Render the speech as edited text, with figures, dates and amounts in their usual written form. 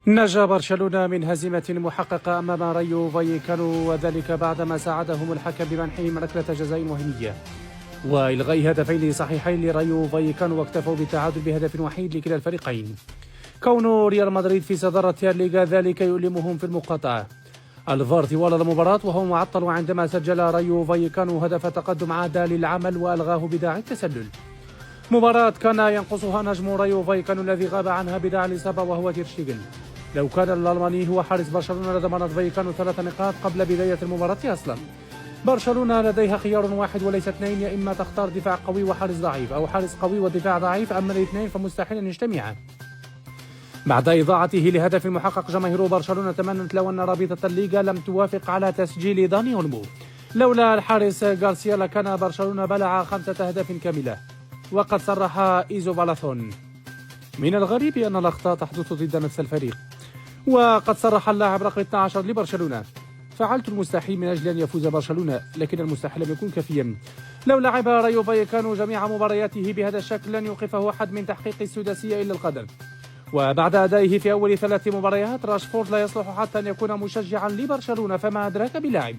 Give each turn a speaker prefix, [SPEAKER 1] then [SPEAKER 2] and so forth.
[SPEAKER 1] نجا برشلونة من هزيمة محققة أمام رايو فايكانو، وذلك بعدما ساعدهم الحكم بمنحهم ركلة جزاء وهمية وإلغاء هدفين صحيحين لرايو فايكانو، واكتفوا بالتعادل بهدف وحيد لكلا الفريقين. كون ريال مدريد في صدارة الليغا ذلك يؤلمهم في المقاطعة. الفار طوال المباراة وهو معطل عندما سجل رايو فايكانو هدف تقدم عاد للعمل وألغاه بداعي التسلل. مباراة كان ينقصها نجم رايو فايكانو الذي غاب عنها بداعي الإصابة وهو تير شتيغن. لو كان الألماني هو حارس برشلونة لضمنت فايكانو 3 نقاط قبل بداية المباراة أصلا. برشلونة لديها خيار واحد وليس اثنين، يا إما تختار دفاع قوي وحارس ضعيف، أو حارس قوي ودفاع ضعيف، أما الاثنين فمستحيل أن يجتمعا. بعد إضاعته لهدف محقق، جماهير برشلونة تمنت لو أن رابطة الليغا لم توافق على تسجيل داني أولمو. لولا الحارس غارسيا لكان برشلونة بلع 5 أهداف كاملة. وقد صرح إيزو بالاثون: من الغريب أن الأخطاء تحدث ضد نفس الفريق. وقد صرح اللاعب رقم 12 لبرشلونة: فعلت المستحيل من أجل أن يفوز برشلونة، لكن المستحيل لم يكن كافيا. لو لعب رايو فايكانو جميع مبارياته بهذا الشكل لن يوقفه أحد من تحقيق السداسية إلا القدر. وبعد أدائه في أول 3 مباريات، راشفورد لا يصلح حتى أن يكون مشجعا لبرشلونة، فما أدراك بلاعب.